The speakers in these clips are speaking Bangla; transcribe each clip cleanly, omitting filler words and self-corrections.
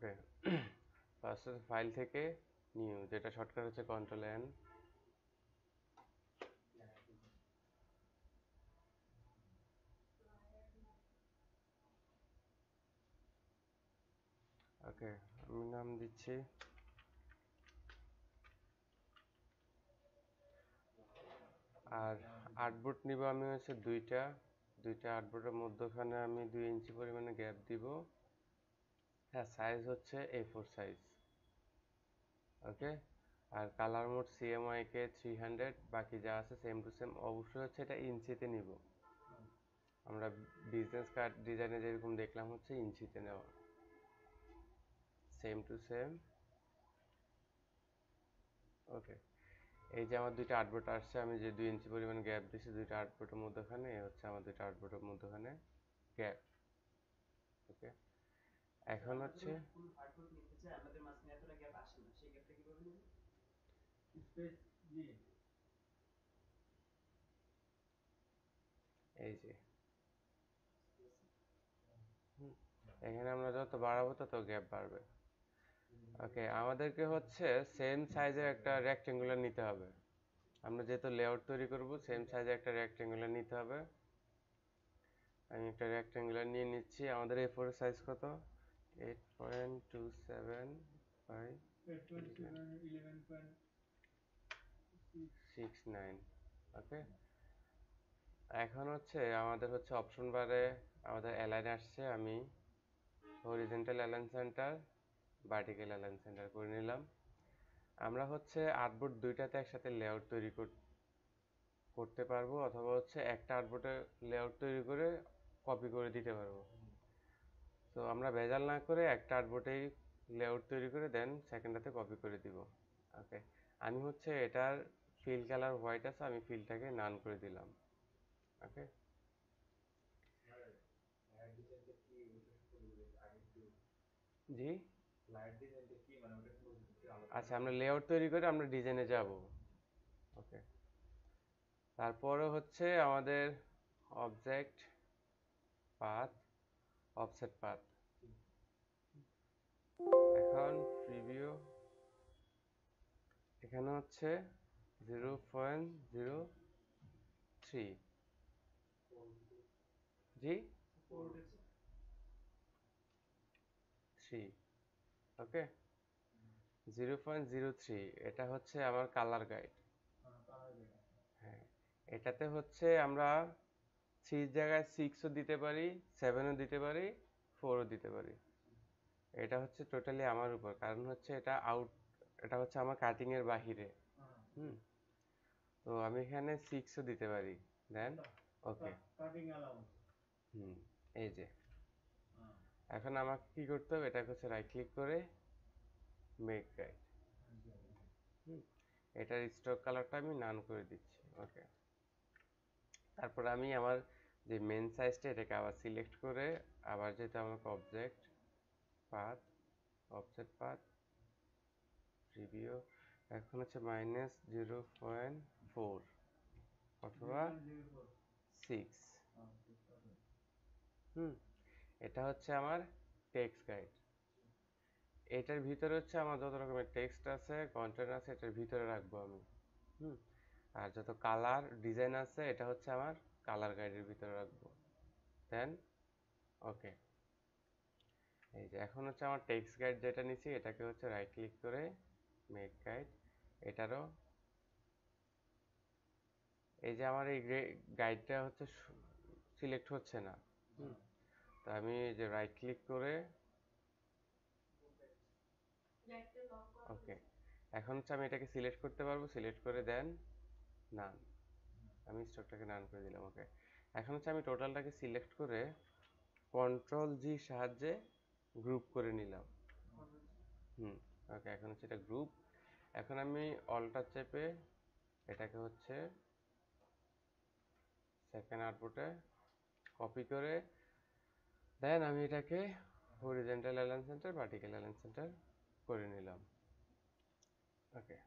ওকে, ফার্স্ট ফাইল থেকে নিউ, যেটা শর্টকাট হচ্ছে কন্ট্রোল এন। ওকে, আমি নাম দিচ্ছি আর আর্টবোর্ড নিব আমি হচ্ছে দুইটা আর্টবোর্ডের মধ্যখানে আমি 2 ইঞ্চি পরিমাণে গ্যাপ দিব। হ্যাঁ, সাইজ হচ্ছে A4 সাইজ। ওকে, আর কালার মোড CMYK 300, বাকি যা আছে সেম টু সেম। অবশ্যই হচ্ছে এটা ইঞ্চিতে নিব, আমরা বিজনেস কার্ড ডিজাইনে যেরকম দেখলাম হচ্ছে ইঞ্চিতে নেওয়া, সেম টু সেম। ওকে, এই যে আমার দুইটা আর্টবোর্ড আসছে, আমি যে 2 ইঞ্চি পরিমাণ গ্যাপ দিচ্ছি দুইটা আর্টবোর্ডের মধ্যখানে, হচ্ছে আমার দুইটা আর্টবোর্ডের মধ্যখানে গ্যাপ। ওকে, এখন হচ্ছে এই যে এখানে আমরা যত বাড়াবো তত গ্যাপ বাড়বে। ওকে, আমাদেরকে হচ্ছে সেম সাইজের একটা রেক্টেঙ্গুলার নিতে হবে। আমরা যেহেতু লেআউট তৈরি করব, সেম সাইজের একটা রেক্টেঙ্গুলার নিতে হবে। আমি একটা রেক্টেঙ্গুলার নিয়ে নিচ্ছি। আমাদের A4 এর সাইজ কত? 8.27 বাই 11.69। ওকে, এখন হচ্ছে আমাদের হচ্ছে অপশন বারে আমাদের অ্যালাইন আসছে, আমি horizontal align centre, vertical align centre করে নিলাম। আমরা হচ্ছে আর্টবোর্ড দুইটাতে একসাথে লেআউট তৈরি করতে পারবো, অথবা হচ্ছে একটা আর্টবোর্ডে লেআউট তৈরি করে কপি করে দিতে পারবো। তো আমরা ভেজাল না করে একটা আর্টবোর্ডেই লেআউট তৈরি করে দেন সেকেন্ডটাতে কপি করে দিব। ওকে, আমি হচ্ছে এটার ফিল কালার হোয়াইট আছে, আমি ফিলটাকে নান করে দিলাম। ওকে, জি, আচ্ছা, আমরা লেআউট তৈরি করে আমরা ডিজাইনে যাব। ওকে, তারপরে হচ্ছে আমাদের অবজেক্ট পাথ, অফসেট পাথ। এখন প্রিভিউ, এখানে হচ্ছে 0.03, জি 3। ওকে, 0.03, এটা হচ্ছে আমার কালার গাইড। হ্যাঁ, এটাতে হচ্ছে আমরা 3 জায়গায় 6ও দিতে পারি, 7ও দিতে পারি, 4ও দিতে পারি। এটা হচ্ছে টোটালি আমার উপর, কারণ হচ্ছে এটা হচ্ছে আমার কাটিং এর বাহিরে। হুম, তো আমি এখানে 6ও দিতে পারি। দেন ওকে, হুম, এই যে এখন আমাকে কি করতে হবে, এটা হচ্ছে রাইট ক্লিক করে মেক গাইড। হুম, এটার স্ট্রোক কালারটা আমি নান করে দিচ্ছি। ওকে, তারপর আমি আমার যে মেন সাইজটা এটাকে আবার সিলেক্ট করে আবার যেতে আমাকে object path, offset path, preview, এখন হচ্ছে -0.4 অথবা 6। হুম, এটা হচ্ছে আমার টেক্সট গাইড। এটার ভিতরে হচ্ছে আমার যত রকমের টেক্সট আছে, কন্টেন্ট আছে, এটার ভিতরে রাখবো আমি। হুম, আর যত কালার ডিজাইন আছে এটা হচ্ছে আমার কালার গাইডের ভিতরে রাখবো। দেন ওকে, এই যে এখন হচ্ছে আমার টেক্সট গাইড যেটা নিচ্ছি এটাকে হচ্ছে রাইট ক্লিক করে মেক গাইড। এটারও এই যে আমার এই গাইডটা হচ্ছে সিলেক্ট হচ্ছে না। তো আমি যে রাইট ক্লিক করে ওকে, এখন হচ্ছে আমি এটাকে সিলেক্ট করতে পারবো, সিলেক্ট করে দেন নান, আমি স্টকটাকে নান করে দিলাম। ওকে, এখন হচ্ছে আমি টোটালটাকে সিলেক্ট করে কন্ট্রোল জি সাহায্যে গ্রুপ করে নিলাম। হুম, ওকে, এখন হচ্ছে এটা গ্রুপ। এখন আমি অল্টা চেপে এটাকে হচ্ছে সেকেন্ড আউটপুটে কপি করে দেন আমি এটাকে horizontal align centre, vertical align centre করে নিলাম। ওকে,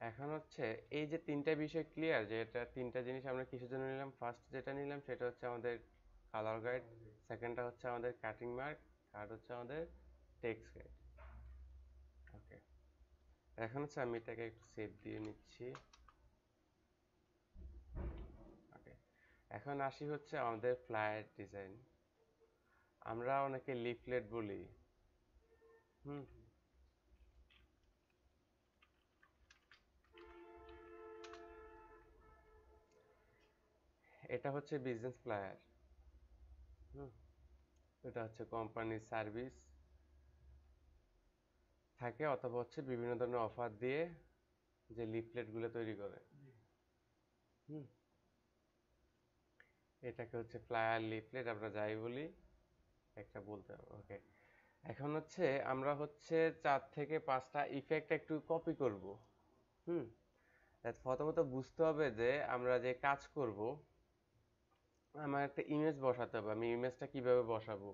এখন হচ্ছে এই যে তিনটা বিষয় ক্লিয়ার, যে এটা তিনটা জিনিস আমরা কিসের জন্য নিলাম। ফার্স্ট যেটা নিলাম সেটা হচ্ছে আমাদের কালার গাইড, সেকেন্ডটা হচ্ছে আমাদের কাটিং মার্ক, থার্ড হচ্ছে আমাদের টেক্সট গাইড। ওকে, এখন হচ্ছে আমি এটাকে একটু সেভ দিয়ে নিচ্ছি। ওকে, এখন আসি হচ্ছে আমাদের ফ্লায়ার ডিজাইন। আমরা অনেকে লিফলেট বলি। হুম, এটা হচ্ছে বিজনেস ফ্লায়ার। হুম, এটা হচ্ছে কোম্পানির সার্ভিস থাকে, অথবা হচ্ছে বিভিন্ন ধরনের অফার দিয়ে যে লিফলেটগুলো তৈরি করে। হুম, এটাকে হচ্ছে ফ্লায়ার, লিফলেট আমরা যাই বলি, একটা বলতে হবে। ওকে, এখন হচ্ছে আমরা হচ্ছে 4 থেকে 5টা ইফেক্ট একটু কপি করব। হুম, প্রথমত বুঝতে হবে যে আমরা যে কাজ করব, আমার একটা ইমেজ বসাতে হবে। আমি ইমেজটা কিভাবে বসাবো?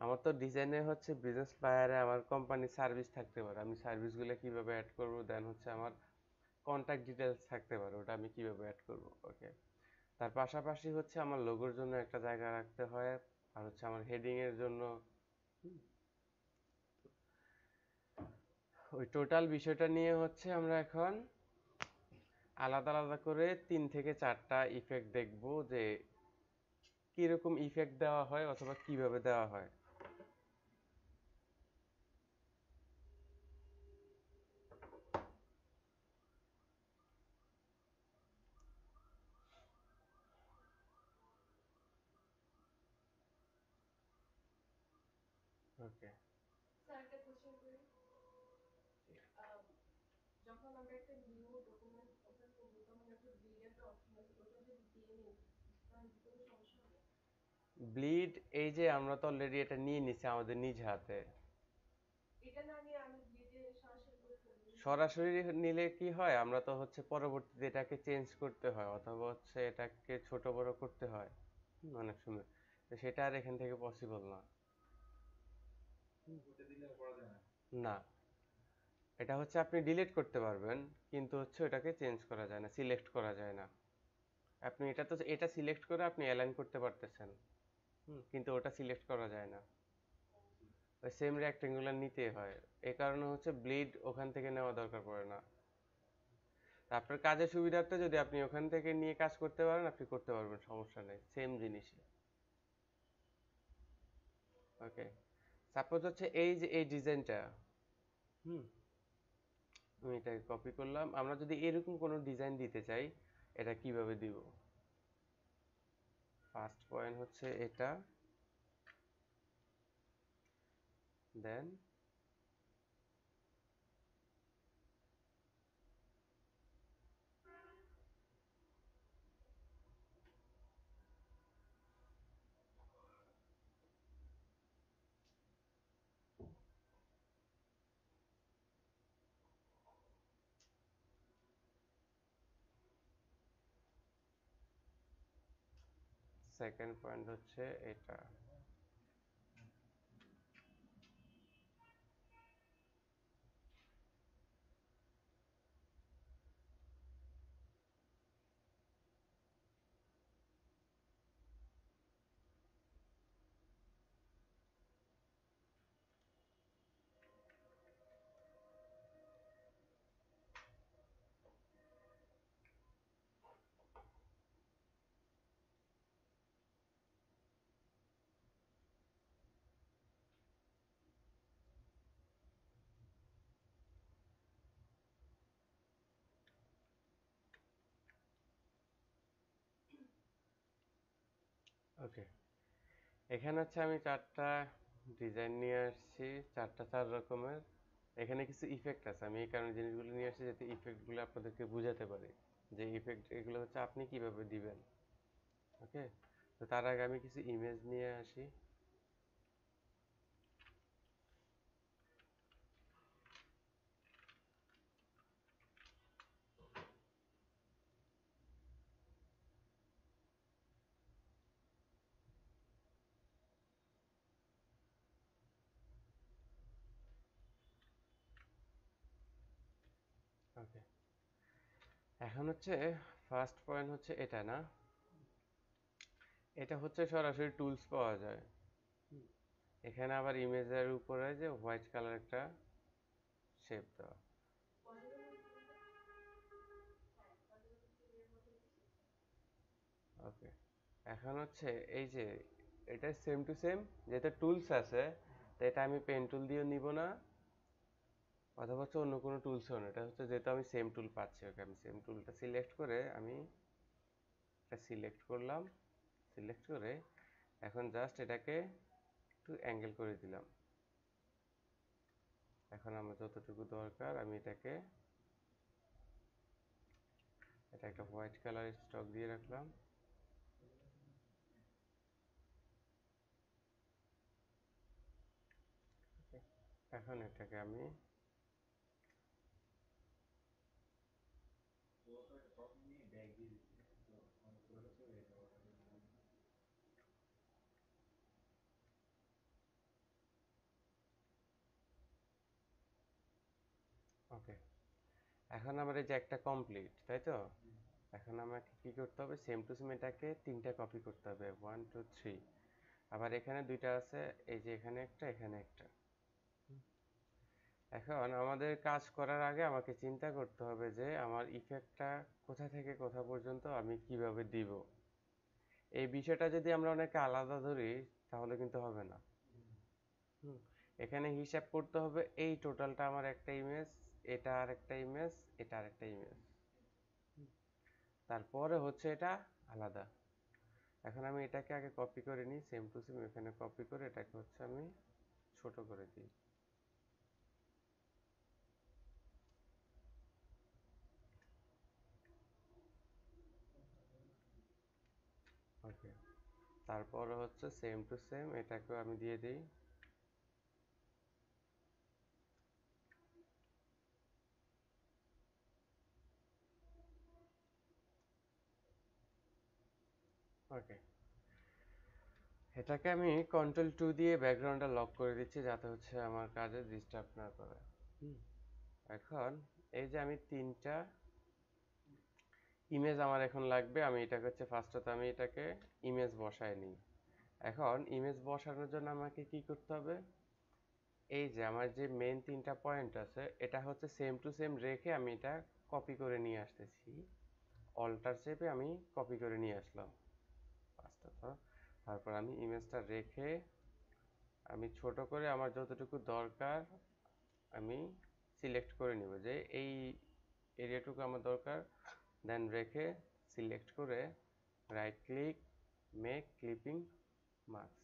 আমার তো ডিজাইনে হচ্ছে বিজনেস ফ্লায়ারে আমার কোম্পানির সার্ভিস থাকতে পারে, আমি সার্ভিসগুলো কিভাবে অ্যাড করব। দেন হচ্ছে আমার কন্ট্যাক্ট ডিটেলস থাকতে পারে, ওটা আমি কিভাবে অ্যাড করব। ওকে, তার পাশাপাশি হচ্ছে আমার লোগোর জন্য একটা জায়গা রাখতে হয়, আর হচ্ছে আমার হেডিং এর জন্য। হুম, ওই টোটাল বিষয়টা নিয়ে হচ্ছে আমরা এখন আলাদা আলাদা করে 3 থেকে 4টা ইফেক্ট দেখব, যে কিরকম ইফেক্ট দেওয়া হয় অথবা কিভাবে দেওয়া হয়। ওকে, ব্লিড, এই যে আমরা তো অলরেডি এটা নিয়ে নিছি আমাদের নিজ হাতে। সরাসরি নিলে কি হয়, আমরা তো হচ্ছে পরবর্তীতে এটাকে চেঞ্জ করতে হয়, অথবা হচ্ছে এটাকে ছোট বড় করতে হয় অনেক সময়। তো সেটা আর এখান থেকে পসিবল না। না, এটা হচ্ছে আপনি ডিলিট করতে পারবেন, কিন্তু হচ্ছে ওটাকে চেঞ্জ করা যায় না, সিলেক্ট করা যায় না। আপনি এটা সিলেক্ট করে আপনি অ্যালাইন করতে পারতেছেন, কিন্তু ওটা সিলেক্ট করা যায় না। ওই সেম রেক্টেঙ্গুলার নিতে হয়, এই কারণে হচ্ছে ব্লিড ওখান থেকে নেওয়া দরকার পড়ে না। আপনার কাজের সুবিধার্থে যদি আপনি ওখান থেকে নিয়ে কাজ করতে পারেন, আপনি করতে পারবেন, সমস্যা নেই, সেম জিনিসই। ওকে, সাপোজ হচ্ছে এই যে এই ডিজাইনটা, হুম, আমি এটাকে কপি করলাম। আমরা যদি এরকম কোনো ডিজাইন দিতে চাই, এটা কিভাবে দিব? ফার্স্ট পয়েন্ট হচ্ছে এটা, দেন সেকেন্ড পয়েন্ট হচ্ছে এটা। ওকে, এখানে হচ্ছে আমি 4টা ডিজাইন নিয়ে আসছি, 4 রকমের। এখানে কিছু ইফেক্ট আছে, আমি এই কারণে জিনিসগুলো নিয়ে আসছি যাতে ইফেক্টগুলো আপনাদেরকে বোঝাতে পারি, যে ইফেক্ট এগুলো হচ্ছে আপনি কিভাবে দিবেন। ওকে, তো তার আগে আমি কিছু ইমেজ নিয়ে আসি। ওকে, এখন হচ্ছে ফার্স্ট পয়েন্ট হচ্ছে এটা না, এটা হচ্ছে সরাসরি টুলস পাওয়া যায়। এখানে আবার ইমেজের উপরে যে হোয়াইট কালার একটা শেপ দেওয়া। ওকে, এখন হচ্ছে এই যে এটা সেম টু সেম, যেটা টুলস আছে, তো এটা আমি পেন টুল দিয়ে নিব না, অথবা হচ্ছে অন্য কোনো টুলসও না, এটা হচ্ছে যেহেতু আমি সেম টুল পাচ্ছি। ওকে, আমি সেম টুলটা সিলেক্ট করে আমি এটা সিলেক্ট করলাম, সিলেক্ট করে এখন জাস্ট এটাকে একটু অ্যাঙ্গেল করে দিলাম। এখন আমার যতটুকু দরকার আমি এটাকে, এটা একটা হোয়াইট কালার স্টক দিয়ে রাখলাম। এখন এটাকে আমি ওকে, এখন আমার এই যে একটা কমপ্লিট, তাই তো? এখন আমাকে কি করতে হবে, সেম টু সেম এটাকে তিনটা কপি করতে হবে, 1 2 3। আবার এখানে দুইটা আছে, এই যে এখানে একটা, এখানে একটা। এখন আমাদের কাজ করার আগে আমাকে চিন্তা করতে হবে যে আমার ইফেক্টটা কোথা থেকে কোথা পর্যন্ত আমি কিভাবে দিব। এই বিষয়টা যদি আমরা অনেকে আলাদা ধরি তাহলে কিন্তু হবে না। হুম, এখানে হিসাব করতে হবে এই টোটালটা আমার একটা ইমেজ, এটা আর একটা ইমেজ, এটা আর একটা ইমেজ, তারপরে হচ্ছে এটা আলাদা। এখন আমি এটাকে আগে কপি করে নিই, সেম টু সেম এখানে কপি করে এটাকে হচ্ছে আমি ছোট করে দিই। ওকে, তারপরে হচ্ছে সেম টু সেম এটাকেও আমি দিয়ে দিই। ওকে, এটাকে আমি কন্ট্রোল 2 দিয়ে ব্যাকগ্রাউন্ডটা লক করে দিচ্ছি যাতে হচ্ছে আমার কাজে ডিস্টার্ব না করে। হুম, এখন এই যে আমি তিনটা ইমেজ আমার এখন লাগবে, আমি এটাকে হচ্ছে ফার্স্টত আমি এটাকে ইমেজ বসায় নিই। এখন ইমেজ বসানোর জন্য আমাকে কি করতে হবে, এই যে আমার যে মেন তিনটা পয়েন্ট আছে এটা হচ্ছে সেম টু সেম রেখে আমি এটা কপি করে নিয়ে আসতেছি, অল্টার চেপে আমি কপি করে নিয়ে আসলাম ফার্স্টত। তারপর আমি ইমেজটা রেখে আমি ছোট করে আমার যতটুকু দরকার আমি সিলেক্ট করে নিব যে এই এরিয়াটুকু আমার দরকার, দেন রেখে সিলেক্ট করে right click, make clipping mask,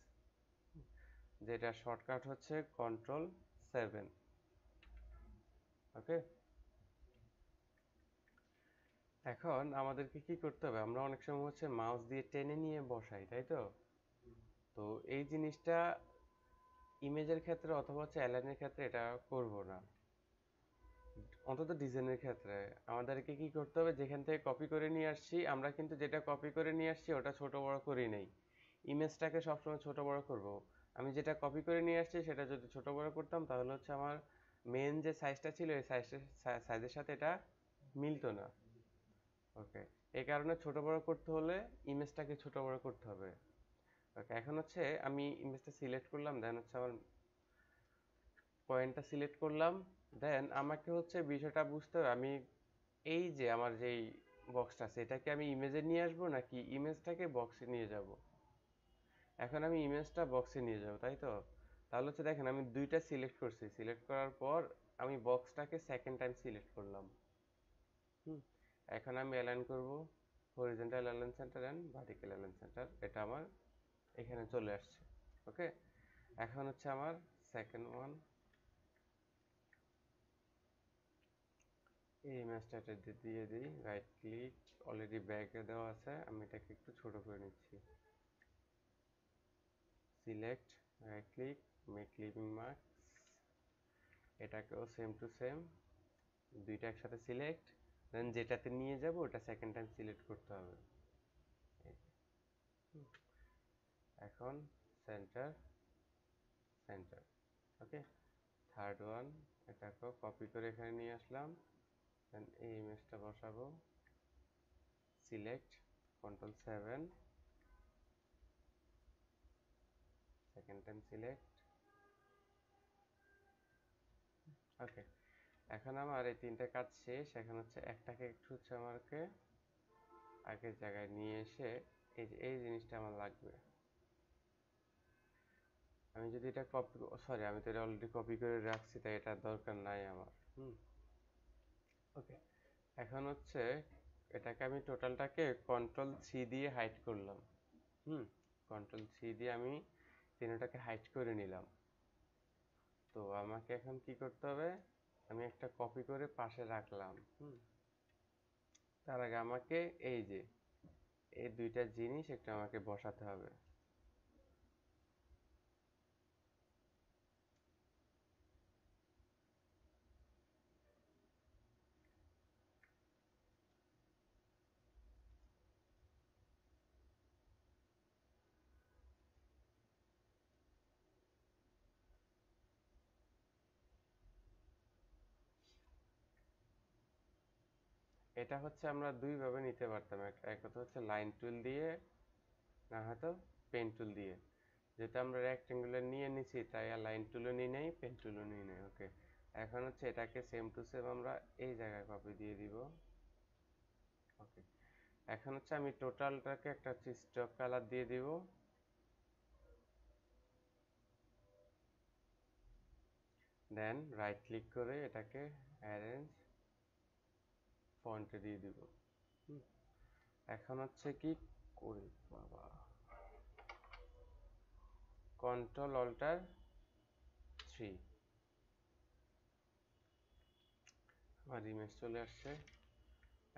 যেটা শর্টকাট হচ্ছে Ctrl 7। ওকে, এখন আমাদেরকে কি করতে হবে, আমরা অনেক সময় হচ্ছে মাউস দিয়ে টেনে নিয়ে বসাই, তাই তো? তো এই জিনিসটা ইমেজের ক্ষেত্রে অথবা হচ্ছে অ্যালাইনের ক্ষেত্রে এটা করব না, অন্তত ডিজাইনের ক্ষেত্রে। আমাদেরকে কি করতে হবে, যেখান থেকে কপি করে নিয়ে আসছি আমরা কিন্তু যেটা কপি করে নিয়ে আসছি ওটা ছোট বড় করি নেই, ইমেজটাকে সবসময় ছোট বড় করব। আমি যেটা কপি করে নিয়ে আসছি সেটা যদি ছোট বড় করতাম তাহলে হচ্ছে আমার মেন যে সাইজটা ছিল এই সাইজের সাথে এটা মিলতো না। ওকে, এই কারণে ছোট বড় করতে হলে ইমেজটাকে ছোট বড় করতে হবে। ওকে, এখন হচ্ছে আমি ইমেজটা সিলেক্ট করলাম, দেন হচ্ছে আমার পয়েন্টটা সিলেক্ট করলাম, দেন আমাকে হচ্ছে বিষয়টা বুঝতে হবে আমি এই যে আমার যেই বক্সটা আছে এটাকে আমি ইমেজে নিয়ে আসবো নাকি ইমেজটাকে বক্সে নিয়ে যাব। এখন আমি ইমেজটা বক্সে নিয়ে যাব, তাই তো? তাহলে হচ্ছে দেখেন আমি দুইটা সিলেক্ট করছি, সিলেক্ট করার পর আমি বক্সটাকে সেকেন্ড টাইম সিলেক্ট করলাম। হুম, এখন আমি অ্যালাইন করব, horizontal align centre and vertical align centre, এটা আমার এখানে চলে আসছে। ওকে, এখন হচ্ছে আমার সেকেন্ড ওয়ান, এই ইমেজটা দিয়ে দিই, রাইট ক্লিক, অলরেডি ব্যাগে দেওয়া আছে, আমি এটাকে একটু ছোট করে নিচ্ছি, select, right click, make clipping mark, এটাকেও সেম টু সেম দুইটা একসাথে সিলেক্ট, দেন যেটাতে নিয়ে যাব ওটা সেকেন্ড টাইম সিলেক্ট করতে হবে। এখন centre, centre. Okay, third one, এটাকেও কপি করে এখানে নিয়ে আসলাম, দেন এই ইমেজটা বসাবো, select, Ctrl 7, second time select, okay, এখন আমার এই তিনটে কাজ শেষ। এখন হচ্ছে একটাকে একটু হচ্ছে আমাকে আগের জায়গায় নিয়ে এসে এই যে এই জিনিসটা আমার লাগবে। আমি যদি এটা কপি, সরি আমি তো এটা অলরেডি কপি করে রাখছি, তাই এটার দরকার নাই আমার। ওকে, এখন হচ্ছে এটাকে আমি টোটালটাকে কন্ট্রোল সি দিয়ে হাইড করলাম। কন্ট্রোল সি দিয়ে আমি তিনটাকে হাইড করে নিলাম। তো আমাকে এখন কি করতে হবে, আমি একটা কপি করে পাশে রাখলাম। তার আগে আমাকে এই যে এই দুইটা জিনিস একটু আমাকে বসাতে হবে। এটা হচ্ছে আমরা দুইভাবে নিতে পারতাম, এক কথা হচ্ছে লাইন টুল দিয়ে, না হয়তো পেন টুল দিয়ে। যেহেতু আমরা রেক্টেঙ্গুলার নিয়ে নিছি, তাই আর লাইন টুলও নিই নাই, পেন টুলও নিই নাই। ওকে, এখন হচ্ছে এটাকে সেম টু সেম আমরা এই জায়গায় কপি দিয়ে দিব। ওকে, এখন হচ্ছে আমি টোটালটাকে একটা হচ্ছে স্ট্রোক কালার দিয়ে দিব। দেন রাইট ক্লিক করে এটাকে অ্যারেঞ্জ ফন্টে দিয়ে দিব। এখন হচ্ছে কি করি বাবা, কন্ট্রোল অল্টার 3, আমার ইমেজ চলে আসছে।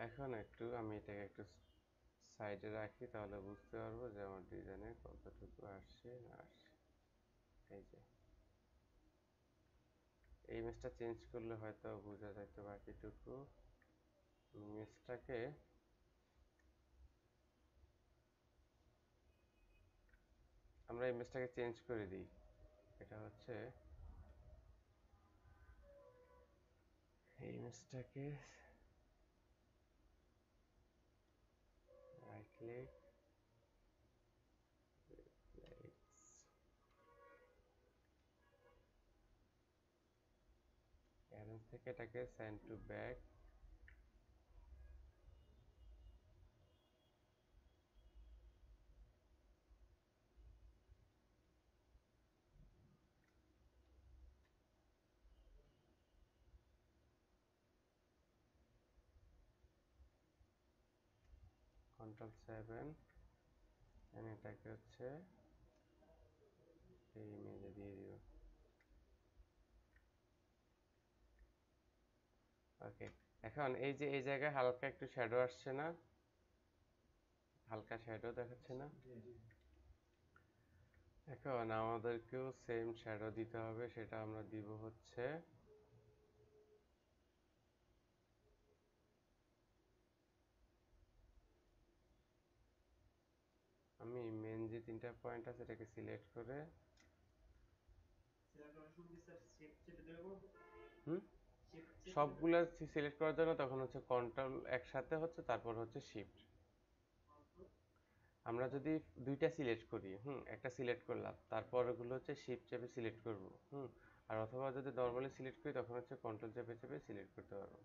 এখন একটু আমি এটাকে একটু সাইডে রাখি, তাহলে বুঝতে পারবো যে আমার ডিজাইনে কতটুকু আসছে না আসছে। এই যে এই ইমেজটা চেঞ্জ করলে হয়তো বোঝা যাইতো বাকিটুকু। ইমেজটাকে আমরা ইমেজটাকে চেঞ্জ করে দিই। এটা হচ্ছে এই ইমেজটাকে রাইট ক্লিক, অ্যারেঞ্জ থেকে এটাকে সেন্ড টু ব্যাক। কন্ট্রোল 7, এটাকে হচ্ছে এই ইমেজে দিয়ে দিব। ওকে, এখন এই যে এই জায়গায় হালকা একটু শ্যাডো আসছে না, হালকা শ্যাডো দেখাচ্ছে না। এখন আমাদেরকেও সেম শ্যাডো দিতে হবে, সেটা আমরা দিব হচ্ছে আমি মেন যে তিনটা পয়েন্ট আছে এটাকে সিলেক্ট করে সবগুলা সিলেক্ট করার জন্য তখন হচ্ছে কন্ট্রোল একসাথে হচ্ছে, তারপর হচ্ছে শিফট। আমরা যদি দুইটা সিলেক্ট করি, একটা সিলেক্ট করলাম, তারপর ওগুলো হচ্ছে শিফট চেপে সিলেক্ট করব। আর অথবা যদি নর্মালি সিলেক্ট করি তখন হচ্ছে কন্ট্রোল চেপে চেপে সিলেক্ট করতে পারবো।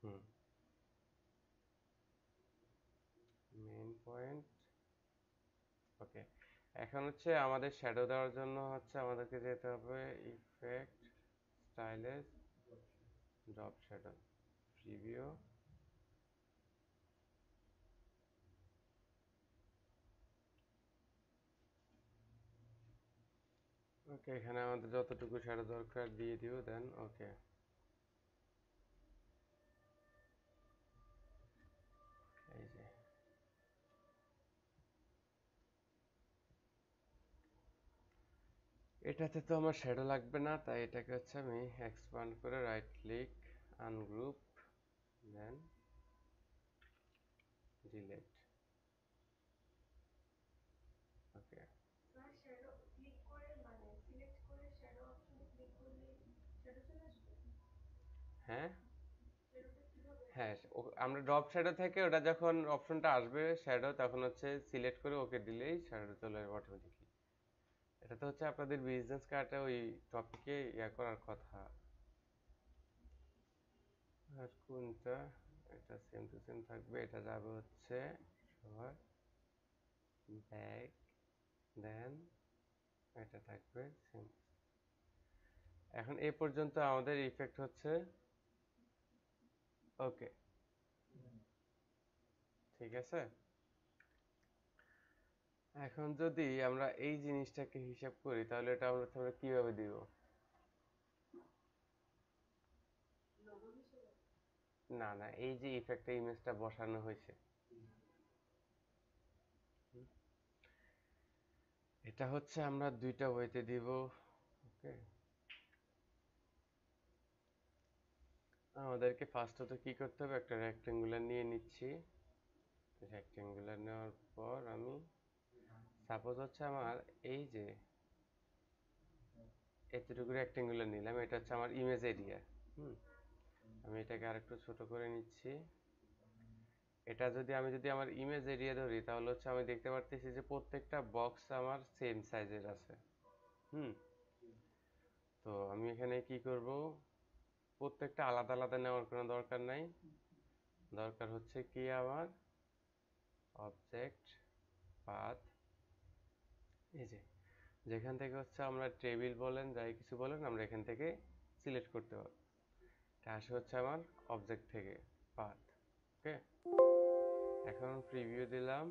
হুম, মেইন পয়েন্ট। ওকে, এখন হচ্ছে আমাদের শ্যাডো দেওয়ার জন্য হচ্ছে আমাদেরকে যেতে হবে effect, styles, drop shadow, preview. Okay, এখানে আমাদের যতটুকু শ্যাডো দরকার দিয়ে দিব, দেন ওকে। এই যে এটাতে তো আমার শ্যাডো লাগবে না, তাই এটাকে হচ্ছে আমি এক্সপান্ড করে রাইট ক্লিক, আনগ্রুপ, দেন ডিলিট। ওকে, হ্যাঁ হ্যাঁ, আমরা ড্রপ শ্যাডো থেকে ওটা যখন অপশনটা আসবে শ্যাডো, তখন হচ্ছে সিলেক্ট করে ওকে দিলেই শ্যাডো চলে আসবে অটোমেটিকলি। এটা তো হচ্ছে আপনাদের বিজনেস কার্ডে ওই টপিকে ইয়া করার কথা। আর কোনটা, এটা সেম টু সেম থাকবে, এটা যাবে হচ্ছে সবার ব্যাক, দেন এটা থাকবে সেম। এখন এ পর্যন্ত আমাদের ইফেক্ট হচ্ছে ওকে, ঠিক আছে। এখন যদি আমরা এই জিনিসটাকে হিসাব করি তাহলে এটা আমরা কিভাবে দিব? না না, এই যে ইফেক্টে ইমেজটা বসানো হয়েছে, এটা হচ্ছে আমরা দুইটা ওয়েতে দিব। ওকে, আমাদেরকে ফার্স্টত কি করতে হবে, একটা রেক্টেঙ্গুলার নিয়ে নিচ্ছি। রেক্টেঙ্গুলার নেওয়ার পর আমি সাপোজ হচ্ছে আমার এই যে এতটুকু রেক্টেঙ্গুলার নিলাম, এটা হচ্ছে আমার ইমেজ এরিয়া। আমি এটাকে আরেকটু ছোট করে নিচ্ছি। এটা যদি আমার ইমেজ এরিয়া ধরি তাহলে হচ্ছে আমি দেখতে পারতেছি যে প্রত্যেকটা বক্স আমার সেম সাইজের আছে। হুম তো আমি এখানে কি করব, প্রত্যেকটা আলাদা আলাদা নেওয়ার কোনো দরকার নাই। দরকার হচ্ছে কি আমার অবজেক্ট পাথ, এই যে যেখান থেকে হচ্ছে আমরা টেবিল বলেন যাই কিছু বলেন আমরা এখান থেকে সিলেক্ট করতে পারবো। এটা আসে হচ্ছে আমার অবজেক্ট থেকে পাথ। ওকে, এখন প্রিভিউ দিলাম,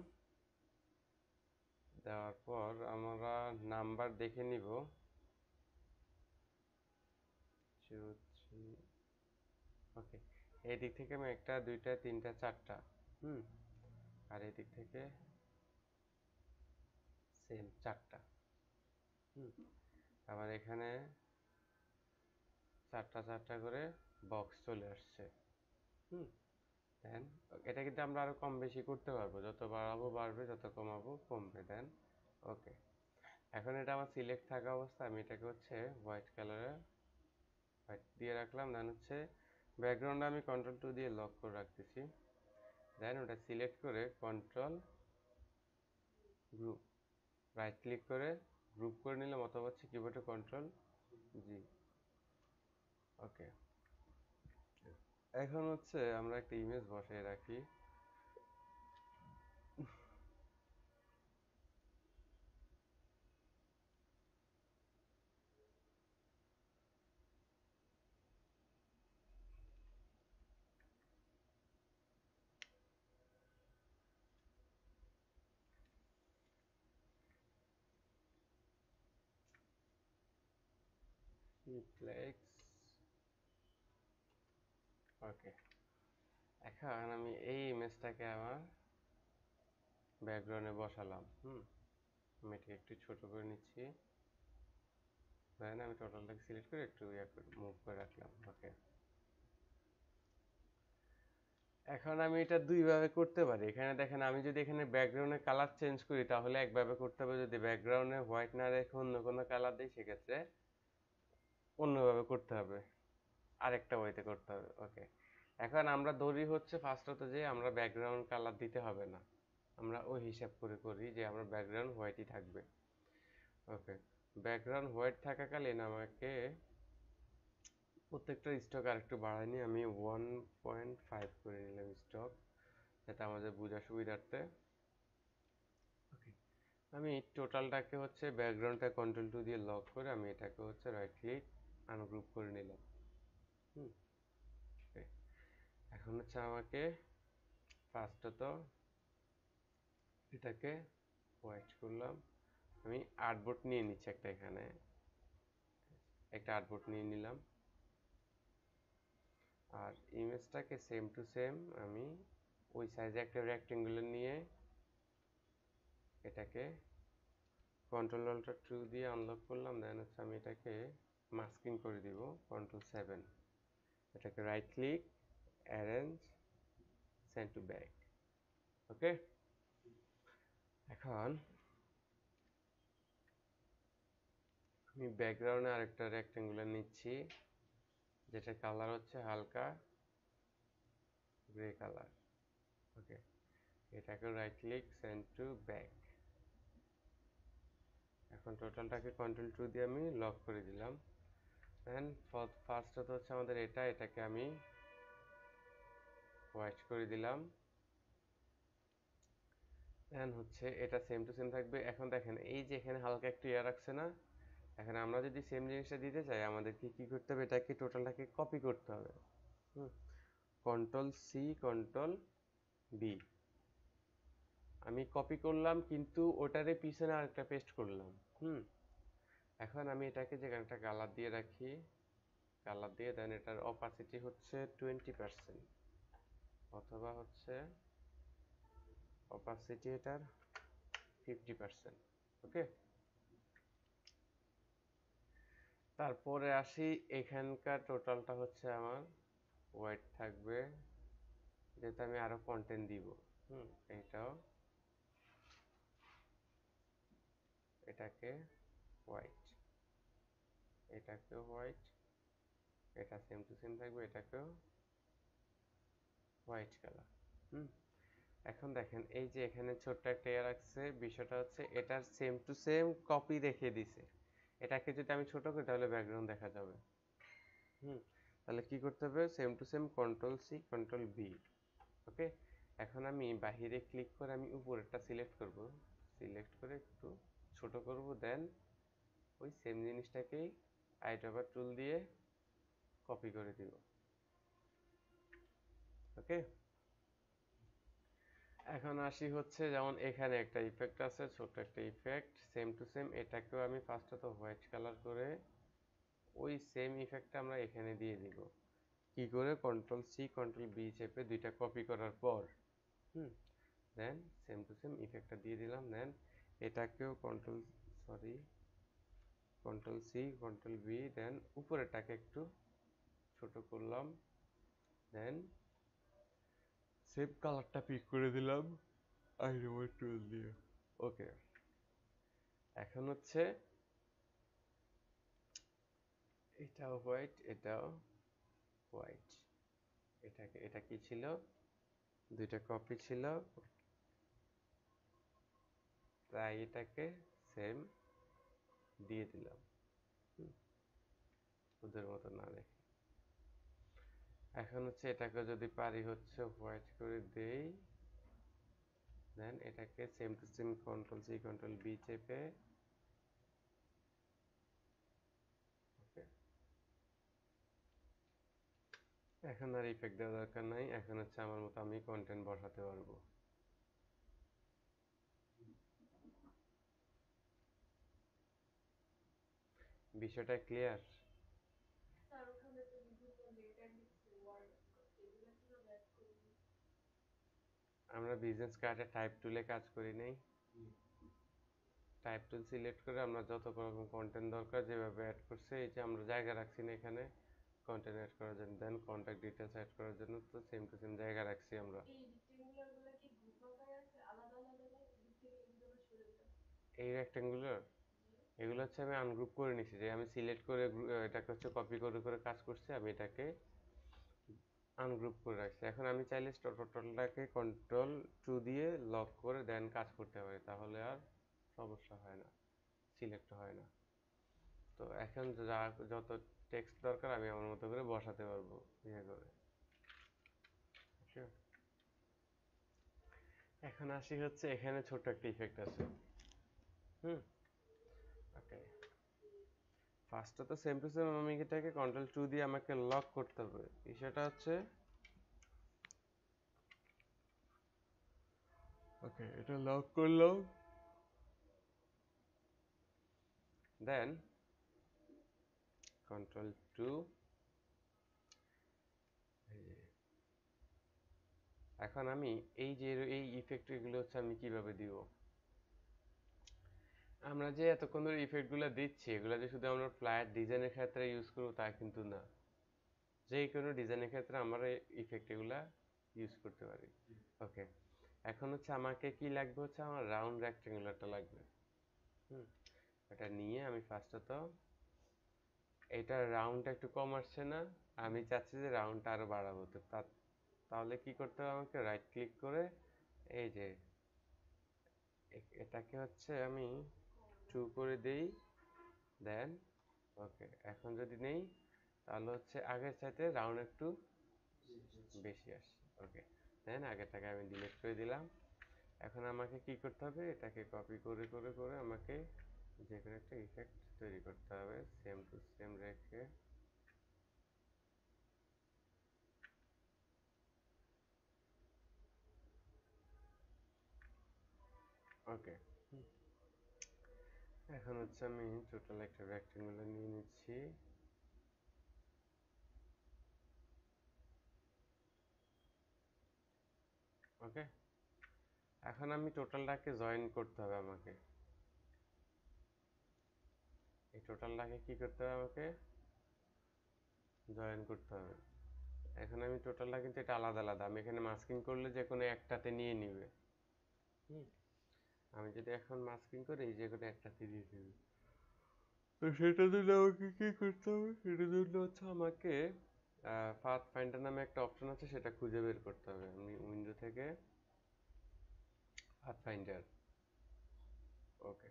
দেওয়ার পর আমরা নাম্বার দেখে নিব 2 3। ওকে, এই দিক থেকে আমি একটা দুইটা তিনটা চারটা, আর এই দিক থেকে সেম চারটা। আবার এখানে চারটা চারটা করে বক্স চলে আসছে। দেন এটা কিন্তু আমরা আরো কম বেশি করতে পারবো, যত বাড়াবো বাড়বে, যত কমাবো কমবে। দেন ওকে, এখন এটা আমার সিলেক্ট থাকা অবস্থা, আমি এটাকে হচ্ছে হোয়াইট কালারে হোয়াইট দিয়ে রাখলাম। দেন হচ্ছে ব্যাকগ্রাউন্ডে আমি কন্ট্রোল 2 দিয়ে লক করে রাখতেছি। দেন ওটা সিলেক্ট করে কন্ট্রোল গ্রুপ, রাইট ক্লিক করে গ্রুপ করে নিলাম, অথবা হচ্ছে কিবোর্ডে কন্ট্রোল জি। ওকে, এখন হচ্ছে আমরা একটা ইমেজ বসায় রাখি। ফ্লেক্স। ওকে, এখন আমি এই ইমেজটাকে আমার ব্যাকগ্রাউন্ডে বসালাম। আমি এটাকে একটু ছোট করে নিচ্ছি। দেন আমি টোটালটাকে সিলেক্ট করে একটু মুভ করে রাখলাম। ওকে, এখন আমি এটা দুইভাবে করতে পারি। এখানে দেখেন, আমি যদি এখানে ব্যাকগ্রাউন্ডের কালার চেঞ্জ করি তাহলে একভাবে করতে হবে, যদি ব্যাকগ্রাউন্ডে হোয়াইট না রেখে অন্য কোনো কালার দিই সেক্ষেত্রে অন্যভাবে করতে হবে, আরেকটা ওয়েতে করতে হবে। ওকে, এখন আমরা ধরি হচ্ছে ফার্স্টত যে আমরা ব্যাকগ্রাউন্ড কালার দিতে হবে না, আমরা ওই হিসাব করে করি যে আমরা ব্যাকগ্রাউন্ড হোয়াইটই থাকবে। ওকে, ব্যাকগ্রাউন্ড হোয়াইট থাকাকালীন আমাকে প্রত্যেকটা স্টক আর একটু বাড়াই নিয়ে আমি 1.5 করে নিলাম স্টক, যেটা আমাদের বোঝার সুবিধার্থে। ওকে, আমি টোটালটাকে হচ্ছে ব্যাকগ্রাউন্ডটা কন্ট্রোল 2 দিয়ে লক করে আমি এটাকে হচ্ছে রাইট ক্লিক আনগ্রুপ করে নিলাম। ওকে, এখন হচ্ছে আমাকে ফার্স্টত এটাকে হোয়াইট করলাম। আমি আর্টবোর্ড নিয়ে নিচ্ছি একটা, এখানে একটা আর্টবোর্ড নিয়ে নিলাম। আর ইমেজটাকে সেম টু সেম আমি ওই সাইজে একটা রেক্টেঙ্গুলার নিয়ে এটাকে কন্ট্রোল 2 দিয়ে আনলক করলাম। দেন হচ্ছে আমি এটাকে মাস্কিং করে দিব Ctrl 7। এটাকে right click, arrange, send to back. Okay, এখন আমি ব্যাকগ্রাউন্ডে আরেকটা রেক্টেঙ্গুলার নিচ্ছি, যেটা কালার হচ্ছে হালকা গ্রে কালার। ওকে, এটাকে right click, send to back. এখন টোটালটাকে Ctrl 2 দিয়ে আমি লক করে দিলাম। দেন ফার্স্ট হচ্ছে আমাদের এটাকে আমি হোয়াইট করে দিলাম। দেন হচ্ছে এটা সেম টু সেম থাকবে। এখন দেখেন এই যে এখানে হালকা একটু এয়ার রাখছে না, এখন আমরা যদি সেম জিনিসটা দিতে চাই আমাদেরকে কি করতে হবে, এটাকে টোটালটাকে কপি করতে হবে। কন্ট্রোল সি কন্ট্রোল বি, আমি কপি করলাম কিন্তু ওটারে পিছনে আরেকটা পেস্ট করলাম। এখন আমি এটাকে যেখানে একটা কালার দিয়ে রাখি, কালার দিয়ে দেন এটার অপাসিটি হচ্ছে 20%, অথবা হচ্ছে অপাসিটি এটার 50%। ওকে, তারপরে আসি এখানকার টোটালটা হচ্ছে আমার হোয়াইট থাকবে, যেহেতু আমি আরো কন্টেন্ট দিব। এইটাও, এটাকে হোয়াইট, এটাকেও হোয়াইট, এটা সেম টু সেম থাকবে, এটাকেও হোয়াইট কালার। এখন দেখেন এই যে এখানে ছোট্ট একটা এয়ার রাখছে, বিষয়টা হচ্ছে এটার সেম টু সেম কপি রেখে দিছে। এটাকে যদি আমি ছোট করি তাহলে ব্যাকগ্রাউন্ড দেখা যাবে। তাহলে কি করতে হবে, same to same control C control B. Okay, এখন আমি বাহিরে ক্লিক করে আমি উপরেরটা সিলেক্ট করব, সিলেক্ট করে একটু ছোট করব, দেন ওই সেম জিনিসটাকেই আইড্রপার টুল দিয়ে কপি করে দিব। ওকে, এখন আসি হচ্ছে যেমন এখানে একটা ইফেক্ট আছে, ছোট একটা ইফেক্ট সেম টু সেম, এটাকেও আমি ফার্স্টত হোয়াইট কালার করে ওই সেম ইফেক্টটা আমরা এখানে দিয়ে দিব। কি করে, কন্ট্রোল সি কন্ট্রোল বি চেপে দুইটা কপি করার পর দেন সেম টু সেম ইফেক্টটা দিয়ে দিলাম। দেন এটাকেও কন্ট্রোল সি কন্ট্রোল বি, দেন উপরেরটাকে একটু ছোট করলাম, দেন সেম কালারটা পিক করে দিলাম আইরোবার টুল দিয়ে। ওকে, এখন হচ্ছে এটাও হোয়াইট, এটাও হোয়াইট, এটা কি ছিল, দুইটা কপি ছিল, তাই এটাকে সেম দিয়ে দিলাম ওদের মতো না রেখে। এখন হচ্ছে এটাকে যদি পারি হচ্ছে হোয়াইট করে দেই, দেন এটাকে same to same control C control B চেপে এখন আর ইফেক্ট দেওয়ার দরকার নাই, এখন হচ্ছে আমার মতো আমি কন্টেন্ট বসাতে পারবো। বিষয়টা ক্লিয়ার? আমরা বিজনেস কার্ডে টাইপ টুলে কাজ করি নাই? টাইপ টুল সিলেক্ট করে আমরা যত রকম কন্টেন্ট দরকার যেভাবে অ্যাড করছে, এই যে আমরা জায়গা রাখছি না এখানে কন্টেন্ট অ্যাড করার জন্য, দেন কন্ট্যাক্ট ডিটেলস অ্যাড করার জন্য, তো সেম টু সেম জায়গা রাখছি আমরা। এই রেক্টেঙ্গুলার এগুলো হচ্ছে আমি আনগ্রুপ করে নিছি, যে আমি সিলেক্ট করে এটাকে হচ্ছে কপি করে করে কাজ করছি, আমি এটাকে আনগ্রুপ করে রাখছি। এখন আমি চাইলে টোটালটাকে কন্ট্রোল 2 দিয়ে লক করে দেন কাজ করতে পারি, তাহলে আর সমস্যা হয় না, সিলেক্ট হয় না। তো এখন যত টেক্সট দরকার আমি আমার মতো করে বসাতে পারবো ইয়ে করে। এখন আসি হচ্ছে এখানে ছোট একটা ইফেক্ট আছে। ওকে, ফার্স্টে তো সেম টু সেম আমি এটাকে কন্ট্রোল 2 দিয়ে আমাকে লক করতে হবে। বিষয়টা হচ্ছে ওকে, এটা লক করলাম, দেন কন্ট্রোল 2, এখন আমি এই যে এই ইফেক্ট গুলো হচ্ছে আমি কিভাবে দিব, আমরা যে এতক্ষণ ধরে ইফেক্ট গুলো দিচ্ছি এগুলো যে শুধু আমরা ফ্ল্যাট ডিজাইনের ক্ষেত্রে ইউজ করবো তা কিন্তু না, যে কোনো ডিজাইনের ক্ষেত্রে আমরা ইফেক্ট এগুলা ইউজ করতে পারি। ওকে, এখন হচ্ছে আমাকে কি লাগবে, হচ্ছে আমার রাউন্ড রেক্টেঙ্গুলারটা লাগবে। এটা নিয়ে আমি ফার্স্টত এটা রাউন্ডটা একটু কম আসছে না, আমি চাচ্ছি যে রাউন্ডটা আরো বাড়াবো, তো তাহলে কি করতে হবে, আমাকে রাইট ক্লিক করে এই যে এটাকে হচ্ছে আমি 2 করে দেই, দেন ওকে, এখন যদি নেই তাহলে হচ্ছে আগের চাইতে রাউন্ড একটু বেশি আসে। ওকে, দেন আগেরটাকে আমি ডিলিট করে দিলাম। এখন আমাকে কি করতে হবে, এটাকে কপি করে করে করে আমাকে যে কোনো একটা ইফেক্ট তৈরি করতে হবে, সেম টু সেম রেখে। ওকে, এখন হচ্ছে আমি টোটাল একটা রেক্টেঙ্গুলার নিয়ে নিচ্ছি। ওকে, এখন আমি টোটালটাকে জয়েন করতে হবে আমাকে। এই টোটালটাকে কি করতে হবে আমাকে, জয়েন করতে হবে। এখন আমি টোটালটা কিন্তু এটা আলাদা আলাদা, আমি এখানে মাস্কিং করলে যে কোনো একটাতে নিয়ে নিবে। আমি যদি এখন মাস্কিং করি যে কোনো একটাতে দিয়ে দিবে। তো সেটার জন্য আমাকে কি করতে হবে, সেটার জন্য হচ্ছে আমাকে পাথ ফাইন্ডার নামে একটা অপশন আছে, সেটা খুঁজে বের করতে হবে। আমি উইন্ডো থেকে পাথ ফাইন্ডার। ওকে,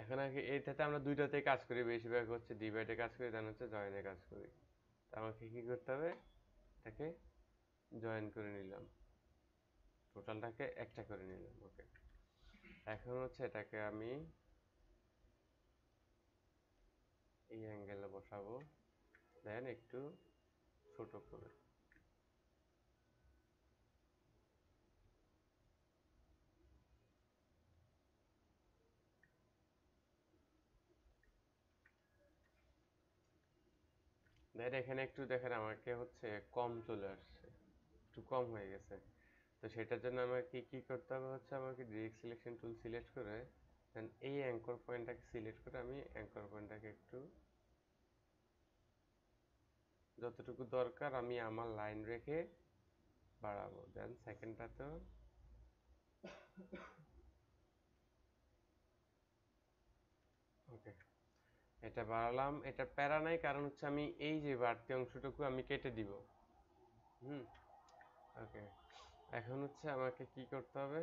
এখন আগে এইটাতে আমরা দুইটাতে কাজ করি, বেশিরভাগ হচ্ছে ডিভাইডে কাজ করি, দেন হচ্ছে জয়েনে কাজ করি। তো আমাকে কি করতে হবে, এটাকে জয়েন করে নিলাম, টোটালটাকে একটা করে নিলাম। ওকে, এখন হচ্ছে এটাকে আমি এই অ্যাঙ্গেলে বসাবো, দেন একটু ছোট করে। দেন এখানে একটু দেখেন আমাকে হচ্ছে কম চলে আসছে, একটু কম হয়ে গেছে। তো সেটার জন্য আমাকে কি করতে হবে হচ্ছে, আমাকে ডিরেক্ট সিলেকশন টুল সিলেক্ট করে দেন এই অ্যাঙ্কর পয়েন্টটাকে সিলেক্ট করে আমি অ্যাঙ্কর পয়েন্টটাকে একটু যতটুকু দরকার আমি আমার লাইন রেখে বাড়াবো। দেন সেকেন্ডটাতেও ওকে, এটা বাড়ালাম, এটা প্যারা নাই, কারণ হচ্ছে আমি এই যে বাড়তি অংশটুকু আমি কেটে দিব। হুম, ওকে, এখন হচ্ছে আমাকে কি করতে হবে,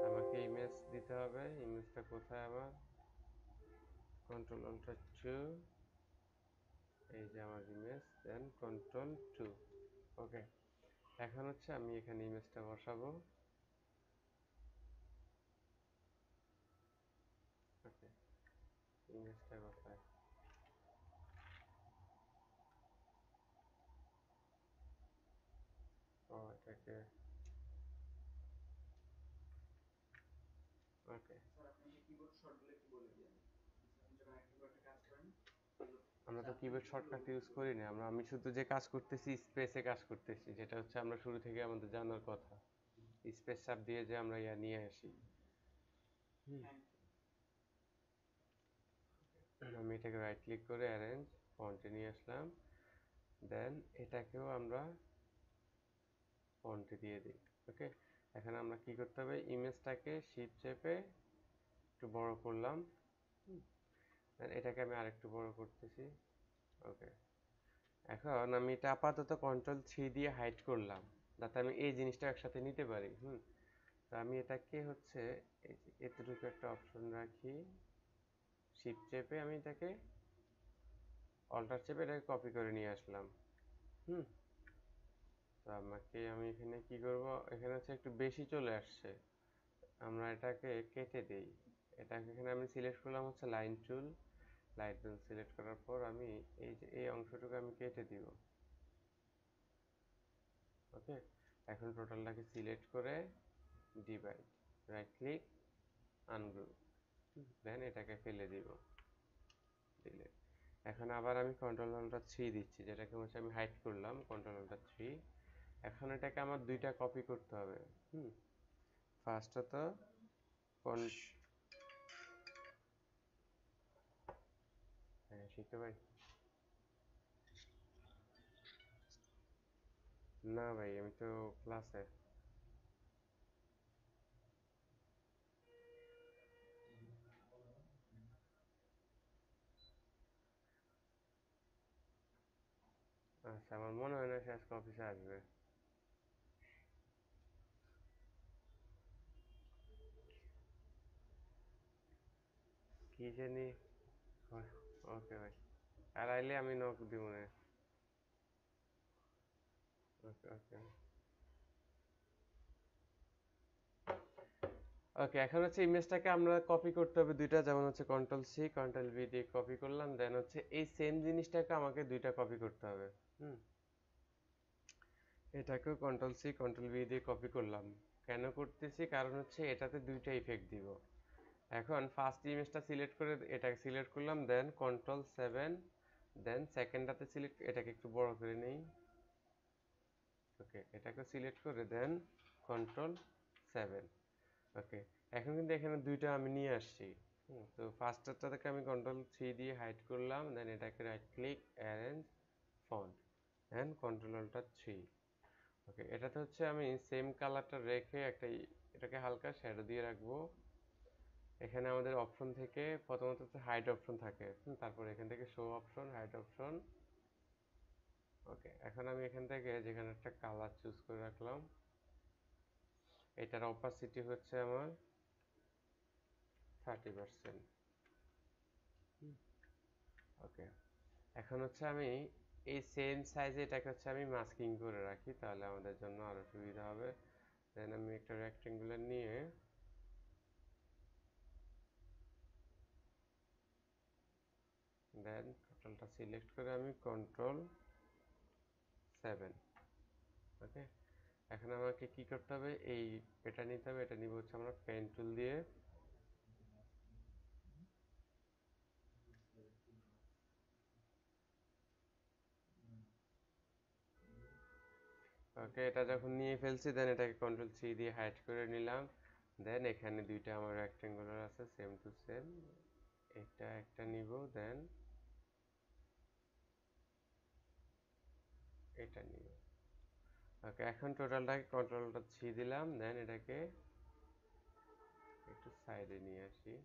আমাকে ইমেজ দিতে হবে। ইমেজটা কোথায় আমার, কন্ট্রোল অল্টার 2, এই যে আমার ইমেজ, দেন কন্ট্রোল 2। ওকে, এখন হচ্ছে আমি এখানে ইমেজটা বসাবো। ওকে, ইমেজটা কোথায়, ও এটাকে, ওকে, আমরা তো কিবোর্ড শর্টকাট ইউজ করি না, আমি শুধু যে কাজ করতেছি স্পেসে কাজ করতেছি, যেটা হচ্ছে আমরা শুরু থেকে আমাদের জানার কথা, স্পেস চাপ দিয়ে যে আমরা ইয়া নিয়ে আসি। আমি এটাকে রাইট ক্লিক করে অ্যারেঞ্জ ফন্টে নিয়ে আসলাম, দেন এটাকেও আমরা ফন্টে দিয়ে দিই। ওকে, এখন আমরা কি করতে হবে, ইমেজটাকে শিফট চেপে একটু বড় করলাম, দেন এটাকে আমি আরেকটু বড় করতেছি। ওকে, এখন আমি এটা আপাতত কন্ট্রোল 3 দিয়ে হাইড করলাম, যাতে আমি এই জিনিসটা একসাথে নিতে পারি। তো আমি এটাকে হচ্ছে এই যে এতটুকু একটা অপশন রাখি, শিফট চেপে আমি এটাকে অল্টার চেপে এটাকে কপি করে নিয়ে আসলাম। হুম, তো আমি এখানে কি করব, এখানে হচ্ছে একটু বেশি চলে আসছে, আমরা এটাকে কেটে দেই। এটাকে এখানে আমি সিলেক্ট করলাম হচ্ছে line tool, line tool select করার পর আমি এই যে এই অংশটুকু আমি কেটে দিব। ওকে, এখন টোটালটাকে সিলেক্ট করে ডিভাইড, রাইট ক্লিক, আনগ্রুপ, দেন এটাকে ফেলে দিব, দিলে। এখন আবার আমি কন্ট্রোল অল্টার 3 দিচ্ছি, যেটাকে হচ্ছে আমি হাইড করলাম, কন্ট্রোল অল্টার 3। এখন এটাকে আমার দুইটা কপি করতে হবে। ফার্স্টত কোন, হ্যাঁ শিখতে ভাই, না ভাই আমি তো ক্লাসে। আচ্ছা, আমার মনে হয় না সে আজকে অফিসে আসবে। কি জানি, ওকে ভাই, আর আইলে আমি নক দিব না। ওকে ওকে ওকে, এখন হচ্ছে ইমেজটাকে আমরা কপি করতে হবে দুইটা, যেমন হচ্ছে কন্ট্রোল সি কন্ট্রোল ভি দিয়ে কপি করলাম, দেন হচ্ছে এই সেম জিনিসটাকে আমাকে দুইটা কপি করতে হবে। হুম, এটাকেও কন্ট্রোল সি কন্ট্রোল ভি দিয়ে কপি করলাম। কেন করতেছি, কারণ হচ্ছে এটাতে দুইটা ইফেক্ট দিব। এখন ফার্স্ট ইমেজটা সিলেক্ট করে এটাকে সিলেক্ট করলাম, দেন কন্ট্রোল 7, দেন সেকেন্ডটাতে সিলেক্ট, এটাকে একটু বড় করে নেই। ওকে, এটাকে সিলেক্ট করে দেন কন্ট্রোল 7। ওকে, এখন কিন্তু এখানে দুইটা আমি নিয়ে আসছি। তো ফার্স্টটা থেকে আমি কন্ট্রোল 3 দিয়ে হাইড করলাম, দেন এটাকে রাইট ক্লিক অ্যারেঞ্জ ফন্ট, দেন কন্ট্রোল-3। ওকে, এটাতে হচ্ছে আমি সেম কালারটা রেখে এটাকে হালকা শ্যাডো দিয়ে রাখবো। এখানে আমাদের অপশন থেকে প্রথমত হচ্ছে হাইড অপশন থাকে, তারপর এখান থেকে শো অপশন, হাইড অপশন। ওকে, এখন আমি এখান থেকে যেখানে একটা কালার চুজ করে রাখলাম, এটার অপাসিটি হচ্ছে আমার 30%। ওকে, এখন হচ্ছে আমি এই সেম সাইজে এটাকে হচ্ছে আমি মাস্কিং করে রাখি, তাহলে আমাদের জন্য আরো সুবিধা হবে। দেন আমি একটা রেক্টেঙ্গুলার নিয়ে দেন টোটালটা সিলেক্ট করে আমি কন্ট্রোল 7। ওকে, এখন আমাকে কি করতে হবে, এটা নিতে হবে, এটা নিব হচ্ছে আমরা পেন টুল দিয়ে। ওকে, এটা যখন নিয়ে ফেলছি, দেন এটাকে কন্ট্রোল 3 দিয়ে হাইড করে নিলাম। দেন এখানে দুইটা আমার রেক্টেঙ্গুলার আছে সেম টু সেম, এটা একটা নিব, দেন এটা নিব। ওকে, এখন টোটালটাকে কন্ট্রোল-3 দিলাম, দেন এটাকে একটু সাইডে নিয়ে আসি,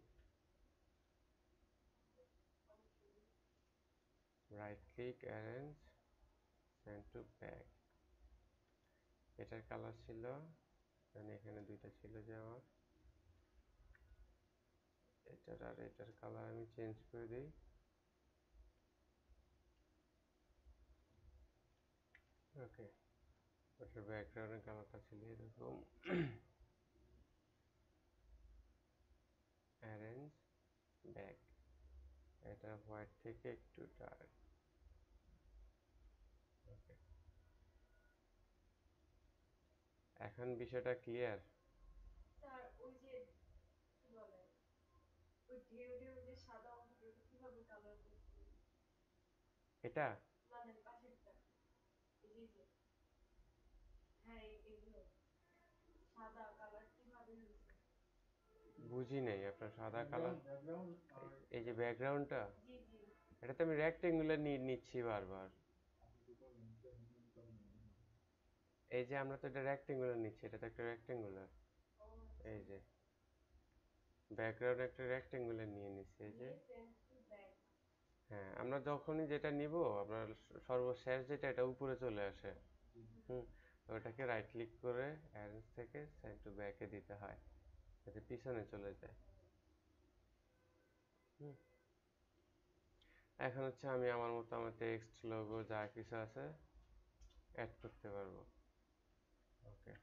right click arrange send to back. এটার কালার ছিল, দেন এখানে দুইটা ছিল যে আমার, এটার আর এটার কালার আমি চেঞ্জ করে দিই। ওকে, ওটার ব্যাকগ্রাউন্ডের কালারটা ছিল এরকম, অ্যারেঞ্জ ব্যাক, এটা হোয়াইট থেকে একটু ডার্ক। ওকে, এখন বিষয়টা ক্লিয়ার। স্যার ওই যে কি বলে ওই ঢেউ ঢেউ যে সাদা অংশটা ওটা কিভাবে কালার করছেন? এটা মানে পাশেরটা এই যে হ্যাঁ এগুলো সাদা কালার কিভাবে হয়েছে? বুঝি নাই আপনার সাদা কালার, এই যে ব্যাকগ্রাউন্ডটা, জি জি। এটা তো আমি রেক্টেঙ্গুলার নিয়ে নিচ্ছি বারবার। এই যে আমরা তো এটা রেক্টেঙ্গুলার নিচ্ছি, এটা তো একটা রেক্টেঙ্গুলার। ও আচ্ছা। এই যে ব্যাকগ্রাউন্ড একটা রেক্টেঙ্গুলার নিয়ে নিচ্ছি, এই যে। নিয়ে সেন্ড টু ব্যাক। হ্যাঁ, আমরা যখনই যেটা নিব, আপনার সর্বশেষ যেটা এটা উপরে চলে আসে। হুম, তো ওটাকে রাইট ক্লিক করে অ্যারেঞ্জ থেকে সেন্ড টু ব্যাকে দিতে হয়, যাতে পিছনে চলে যায়। হুম, এখন হচ্ছে আমি আমার মতো আমার টেক্সট লোগো যা কিছু আছে অ্যাড করতে পারবো। ওকে,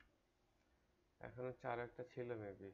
এখন হচ্ছে আরো একটা ছিল মেবি।